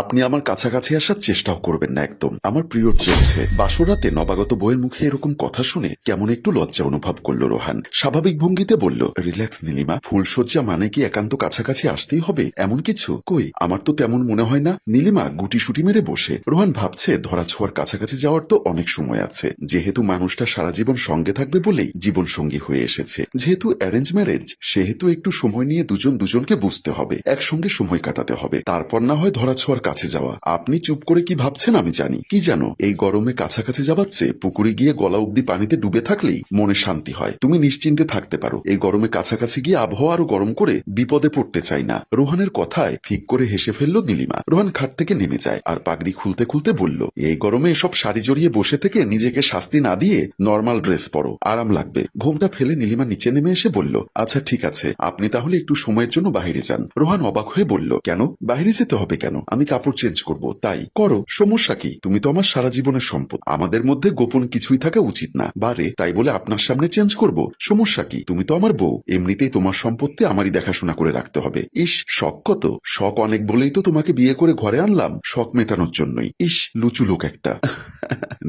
আপনি আমার কাছাকাছি আসার চেষ্টাও করবেন না একদম। আমার পিরিয়ড চলছে। বাসরাতে নবাগত বউয়ের মুখে এরকম কথা শুনে কেমন একটু লজ্জা অনুভব করলো রোহান। স্বাভাবিক ভঙ্গিতে বলল, রিল্যাক্স নীলিমা, ফুলশয্যা মানে কি একান্ত কাছাকাছি আসতেই হবে এমন কিছু? কই, আমার তো তেমন মনে হয় না। নীলিমা গুটিসুটি মেরে বসে। রোহান ভাবছে ধরা ছোঁয়ার কাছাকাছি যাওয়ার তো অনেক সময় আছে, যেহেতু মানুষটা সারা জীবন সঙ্গে থাকবে বলেই জীবন সঙ্গী হয়ে এসেছে। যেহেতু অ্যারেঞ্জ ম্যারেজ, সেহেতু একটু সময় নিয়ে দুজন দুজনকে বুঝতে হবে, একসঙ্গে সময় কাটাতে হবে, তারপর না হয় ধরা ছোঁয়ার কাছে যাওয়া। আপনি চুপ করে কি ভাবছেন আমি জানি। কি জানো, এই গরমে কাছাকাছি যাবাচ্ছে পুকুরে গিয়ে গলা অব্দি পানিতে ডুবে থাকলেই মনে শান্তি হয়। তুমি নিশ্চিন্তে থাকতে পারো। এই গরমে কাছাকাছি গিয়ে আবহাওয়া আরো গরম করে বিপদে পড়তে চাই না। রোহানের কথায় ফিক করে হেসে ফেললো নীলিমা। রোহান খাট থেকে নেমে যায় আর পাগড়ি খুলতে খুলতে বলল, এই গরমে এসব শাড়ি জড়িয়ে বসে থেকে নিজেকে শাস্তি না দিয়ে নর্মাল ড্রেস পরো, আরাম লাগবে। ঘোমটা ফেলে নীলিমা নিচে নেমে এসে বলল, আচ্ছা ঠিক আছে, আপনি তাহলে একটু সময়ের জন্য বাহিরে যান। রোহান অবাক হয়ে বলল, কেন বাহিরে যেতে হবে কেন? আমি কাপড় চেঞ্জ করব। তাই করো, সমস্যা কি? তুমি তো আমার সারা জীবনের সম্পদ, আমাদের মধ্যে গোপন কিছুই থাকা উচিত না। বারে তাই বলে আপনার সামনে চেঞ্জ করব? সমস্যা কি? তুমি তো আমার বউ, এমনিতেই তোমার সম্পত্তি আমারই দেখাশোনা করে রাখতে হবে। ইস, শখ কত! শখ অনেক বলেই তো তোমাকে বিয়ে করে ঘরে আনলাম, শখ মেটানোর জন্যই। ইস, লুচু লোক একটা।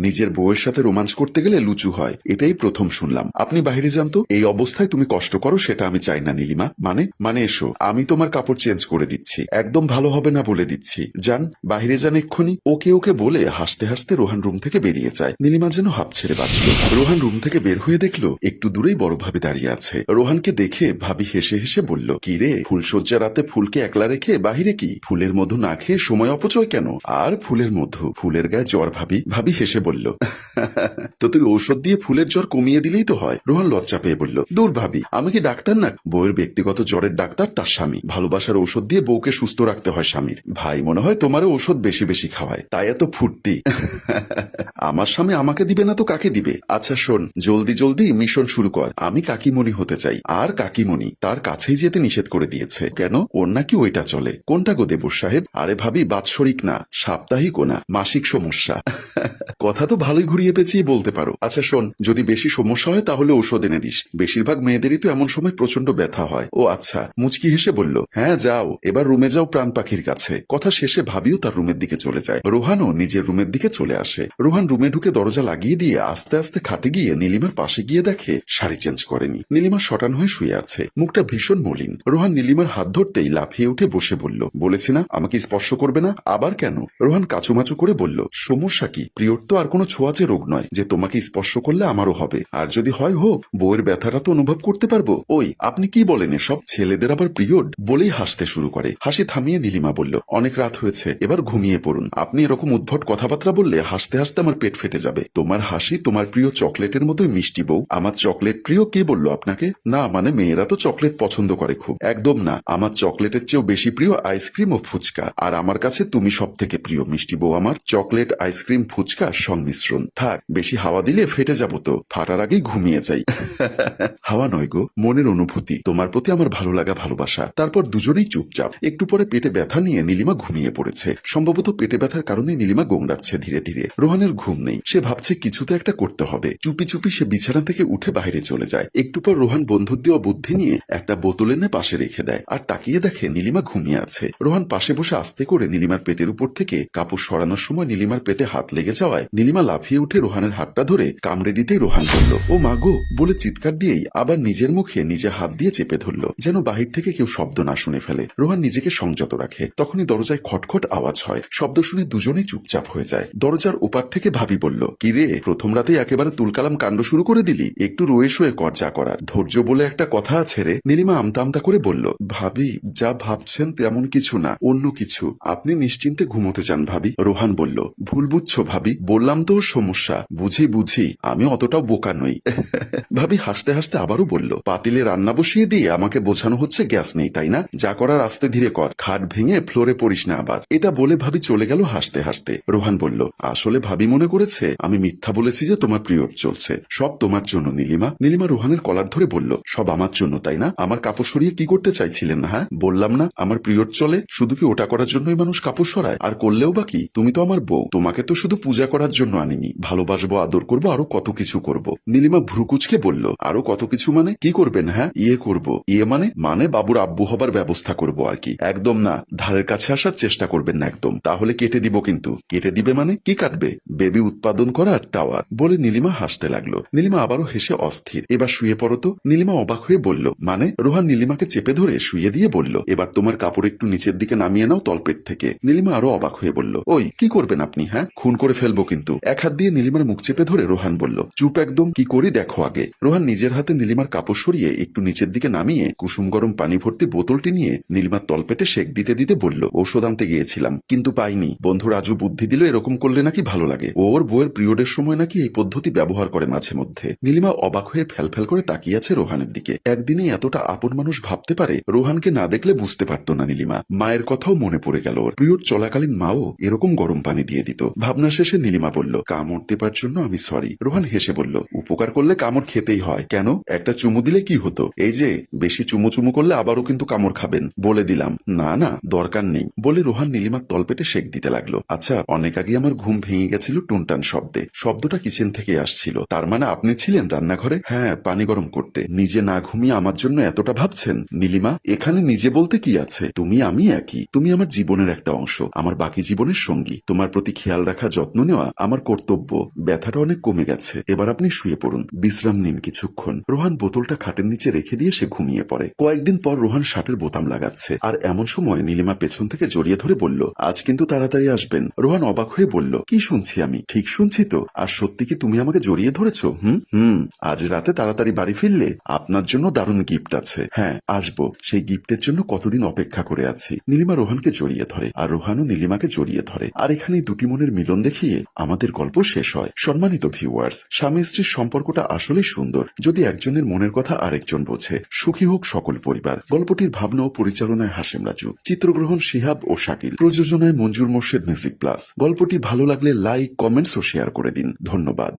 নিজের বউয়ের সাথে রোমান্স করতে গেলে লুচু হয়, এটাই প্রথম শুনলাম। আপনি বাইরে যান তো। এই অবস্থায় তুমি কষ্ট করো সেটা আমি চাই না নীলিমা। মানে এসো, আমি তোমার কাপড় চেঞ্জ করে দিচ্ছি। একদম ভালো হবে না বলে দিচ্ছি। যান, বাইরে যান এক্ষুনি। ওকে বলে হাসতে হাসতে রোহান রুম থেকে বেরিয়ে যায়। নীলিমা যেন হাঁপ ছেড়ে বাঁচল। রোহান রুম থেকে বের হয়ে দেখলো একটু দূরেই বড় ভাবি দাঁড়িয়ে আছে। রোহানকে দেখে ভাবি হেসে হেসে বলল, কি রে, ফুলশয্যা রাতে ফুলকে একলা রেখে বাহিরে কি? ফুলের মধু না খেয়ে সময় অপচয় কেন? আর ফুলের মধু, ফুলের গায়ে জ্বর ভাবি। ভাবি হেসে বলল, তো তুই ঔষধ দিয়ে ফুলের জ্বর কমিয়ে দিলেই তো হয়। রোহান লজ্জা পেয়ে বলল, দূর ভাবি, আমি কি ডাক্তার না? বউয়ের ব্যক্তিগত জ্বরের ডাক্তার তার স্বামী। ভালোবাসার ঔষধ দিয়ে বউকে সুস্থ রাখতে হয় স্বামীর। ভাই মনে হয় তোমারও ঔষধ বেশি বেশি খাওয়ায়, তাই এত ফুর্তি। আমার স্বামী আমাকে দিবে না তো কাকে দিবে? আচ্ছা শোন, জলদি জলদি মিশন শুরু কর। আমি কাকিমণি হতে চাই। আর কাকিমণি তার কাছেই যেতে নিষেধ করে দিয়েছে। কেন, ওর নাকি ওইটা চলে? কোনটা গো দেবর সাহেব? আরে ভাবি, বাৎসরিক না, সাপ্তাহিক ও না, মাসিক সমস্যা। কথা তো ভালোই ঘুরিয়ে পেঁচিয়ে বলতে পারো। আচ্ছা শোন, যদি বেশি সমস্যা হয় তাহলে ঔষধ এনে দিস। বেশিরভাগ মেয়েদেরই তো এমন সময় প্রচন্ড ব্যথা হয়। ও আচ্ছা, মুচকি হেসে বলল, হ্যাঁ যাও, এবার রুমে যাও প্রাণ পাখির কাছে। কথা শেষে ভাবিও তার রুমের দিকে চলে যায়। রোহানও নিজের রুমের দিকে চলে আসে। রোহান রুমে ঢুকে দরজা লাগিয়ে দিয়ে আস্তে আস্তে খাটে গিয়ে নীলিমার পাশে গিয়ে দেখে শাড়ি চেঞ্জ করেনি। নীলিমা শটান হয়ে শুয়ে আছে, মুখটা ভীষণ মলিন। রোহান নীলিমার হাত ধরতেই লাফিয়ে উঠে বসে বলল, বলেছি না আমাকে স্পর্শ করবে না? আবার কেন? রোহান কাচুমাচু করে বলল, সমস্যা কি? পিরিয়ড তো আর কোনো ছোঁয়াচে রোগ নয় যে তোমাকে স্পর্শ করলে আমারও হবে। আর যদি হয় হোক, বউয়ের ব্যথাটা তো অনুভব করতে পারবো। ওই আপনি কি বলেন এসব? ছেলেদের আবার পিরিয়ড? বলেই হাসতে শুরু করে। হাসি থামিয়ে নীলিমা বলল, অনেক রাত হয়েছে, এবার ঘুমিয়ে পড়ুন। আপনি এরকম উদ্ভট কথাবার্তা বললে হাসতে হাসতে আমার পেট ফেটে যাবে। তোমার হাসি তোমার প্রিয় চকলেটের মতোই মিষ্টি বউ। আমার চকলেট প্রিয় কে বললো আপনাকে? না মানে মেয়েরা তো চকলেট পছন্দ করে খুব। একদম না, আমার চকলেটের চেয়েও বেশি প্রিয় আইসক্রিম ও ফুচকা। আর আমার কাছে তুমি সব থেকে প্রিয় মিষ্টি বউ আমার। চকলেট, আইসক্রিম, ফুচকা সংমিশ্রণ। থাক, বেশি হাওয়া দিলে ফেটে যাবো তো। ফাটার আগেই ঘুমিয়ে যাই। হাওয়া নয় গো, মনের অনুভূতি। তোমার প্রতি আমার ভালো লাগা, ভালোবাসা। তারপর দুজনেই চুপচাপ। একটু পরে পেটে ব্যথা নিয়ে নীলিমা ঘুমিয়ে পড়েছে। সম্ভবত পেটে ব্যথার কারণে নীলিমা গোংড়াচ্ছে ধীরে ধীরে। রোহানের ঘুম নেই। সে ভাবছে কিছু তো একটা করতে হবে। চুপি চুপি সে বিছানা থেকে উঠে বাইরে চলে যায়। একটু পর রোহান বন্ধুর দেওয়া বুদ্ধি নিয়ে একটা বোতল এনে পাশে রেখে দেয় আর তাকিয়ে দেখে নীলিমা ঘুমিয়ে আছে। রোহান পাশে বসে আস্তে করে নীলিমার পেটের উপর থেকে কাপড় সরানোর সময় নীলিমার পেটে হাত লেগে যাওয়ায় নীলিমা লাফিয়ে উঠে রোহানের হাতটা ধরে কামড়ে দিতেই রোহান বলল, ও মাগো বলে চিৎকার দিয়েই আবার নিজের মুখে নিজে হাত দিয়ে চেপে ধরল, যেন বাহির থেকে কেউ শব্দ না শুনে ফেলে। রোহান নিজেকে সংযত রাখে। তখনই দরজায় খটখট আওয়াজ হয়। শব্দ শুনে দুজনেই চুপচাপ হয়ে যায়। দরজার ওপার থেকে ভাবি বলল, কি রে, প্রথম রাতেই একেবারে তুলকালাম কাণ্ড শুরু করে দিলি? একটু রয়ে শোয়ে কর যা করার। ধৈর্য বলে একটা কথা আছে রে। নীলিমা আমতা আমতা করে বলল, ভাবি যা ভাবছেন তেমন কিছু না, অন্য কিছু। আপনি নিশ্চিন্তে ঘুমোতে চান ভাবি। রোহান বলল, ভুল বুঝছো ভাবি, বললাম তো ওর সমস্যা। বুঝি, আমি অতটাও বোকা নই। ভাবি হাসতে হাসতে আবারও বলল, পাতিলে রান্না বসিয়ে দিয়ে আমাকে বোঝানো হচ্ছে গ্যাস নেই, তাই না? যা করার আস্তে ধীরে কর, খাট ভেঙে ফ্লোরে পড়িস না আবার। এটা বলে ভাবি চলে গেল হাসতে হাসতে। রোহান বলল, আসলে ভাবি মনে করেছে আমি মিথ্যা বলেছি যে তোমার পিরিয়ড চলছে। সব তোমার জন্য নীলিমা। নীলিমা রোহানের কলার ধরে বলল, সব আমার জন্য তাই না? আমার কাপড় সরিয়ে কি করতে চাইছিলেন না? হ্যাঁ বললাম না আমার পিরিয়ড চলে। শুধু কি ওটা করার জন্যই মানুষ কাপড় সরায়? আর করলেও বা কি, তুমি তো আমার বউ, তোমাকে তো শুধু পূজা করা করার জন্য আনিনি, ভালোবাসবো, আদর করবো, আরো কত কিছু করব। নীলিমা ভ্রুকুচকে বলল, আরো কত কিছু মানে কি করবেন? হ্যাঁ, ইয়ে করব। ইয়ে মানে বাবুর আব্বু হবার ব্যবস্থা করব আর কি। একদম না, ধারের কাছে আসার চেষ্টা করবেন না একদম, তাহলে কেটে দিব কিন্তু। কেটে দিবে মানে কি কাটবে? বেবি উৎপাদন করা টাওয়ার, বলে নীলিমা হাসতে লাগলো। নীলিমা আবারও হেসে অস্থির। এবার শুয়ে পড়ো তো। নীলিমা অবাক হয়ে বলল, মানে? রোহান নীলিমাকে চেপে ধরে শুয়ে দিয়ে বলল, এবার তোমার কাপড় একটু নিচের দিকে নামিয়ে নাও তলপেট থেকে। নীলিমা আরো অবাক হয়ে বলল, ওই কি করবেন আপনি? হ্যাঁ, খুন করে ফেলবো কিন্তু। এক হাত দিয়ে নীলিমার মুখ চেপে ধরে রোহান বলল, চুপ একদম, কি করি দেখো আগে। রোহান নিজের হাতে নীলিমার কাপড় সরিয়ে একটু নিচের দিকে নামিয়ে কুসুম গরম পানি ভর্তি বোতলটি নিয়ে নীলিমার তলপেটে সেক দিতে দিতে বলল, ঔষধ আনতে গিয়েছিলাম কিন্তু পাইনি। বন্ধু রাজু বুদ্ধি দিল এরকম করলে নাকি ভালো লাগে। ওর বউয়ের পিরিয়ডের সময় নাকি এই পদ্ধতি ব্যবহার করে মাঝে মধ্যে। নীলিমা অবাক হয়ে ফ্যাল করে তাকিয়ে আছে রোহানের দিকে। একদিনে এতটা আপন মানুষ ভাবতে পারে, রোহানকে না দেখলে বুঝতে পারতো না নীলিমা। মায়ের কথাও মনে পড়ে গেল ওর। পিরিয়ড চলাকালীন মাও এরকম গরম পানি দিয়ে দিত। ভাবনা শেষে নীলিমা বলল, কামড় দেবার জন্য আমি সরি। রোহান হেসে বলল, উপকার করলে কামড় খেতেই হয়। কেন? একটা চুমু দিলে কি হতো? এই যে বেশি চুমু করলে আবারও কিন্তু কামড় খাবেন, বলে দিলাম। না না, দরকার নেই, বলে রোহান নীলিমার তলপেটে সেক দিতে লাগলো। আচ্ছা, অনেক আগে আমার ঘুম ভেঙে গেছিল টুনটান শব্দে। শব্দটা কিচেন থেকে আসছিল। তার মানে আপনি ছিলেন রান্নাঘরে? হ্যাঁ, পানি গরম করতে। নিজে না ঘুমিয়ে আমার জন্য এতটা ভাবছেন? নীলিমা, এখানে নিজে বলতে কি আছে? তুমি আমি একই। তুমি আমার জীবনের একটা অংশ, আমার বাকি জীবনের সঙ্গী। তোমার প্রতি খেয়াল রাখা, যত্ন নেওয়া আমার কর্তব্য। ব্যথাটা অনেক কমে গেছে, এবার আপনি শুয়ে পড়ুন, বিশ্রাম নিন কিছুক্ষণ। রোহান বোতলটা খাটের নিচে রেখে দিয়ে সে ঘুমিয়ে পড়ে। কয়েকদিন পর রোহান শার্টের বোতাম লাগাচ্ছে, আর এমন সময় নীলিমা পেছন থেকে জড়িয়ে ধরে বলল, আজ কিন্তু তাড়াতাড়ি আসবেন। রোহান অবাক হয়ে বলল, কি শুনছি আমি? ঠিক শুনছি তো? আর সত্যি কি তুমি আমাকে জড়িয়ে ধরেছো? হুম, আজ রাতে তাড়াতাড়ি বাড়ি ফিরলে আপনার জন্য দারুণ গিফট আছে। হ্যাঁ, আসবো। সেই গিফটের জন্য কতদিন অপেক্ষা করে আছি। নীলিমা রোহানকে জড়িয়ে ধরে, আর রোহানও নীলিমাকে জড়িয়ে ধরে। আর এখানে দুটি মনের মিলন দেখিয়ে আমাদের গল্প শেষ হয়। সম্মানিত ভিউয়ার্স, স্বামী স্ত্রীর সম্পর্কটা আসলেই সুন্দর যদি একজনের মনের কথা আরেকজন বোঝে। সুখী হোক সকল পরিবার। গল্পটির ভাবনা ও পরিচালনায় হাশেম রাজু, চিত্রগ্রহণ শিহাব ও শাকিল, প্রযোজনায় মঞ্জুর মোর্শেদ মিউজিক প্লাস। গল্পটি ভালো লাগলে লাইক, কমেন্টস ও শেয়ার করে দিন। ধন্যবাদ।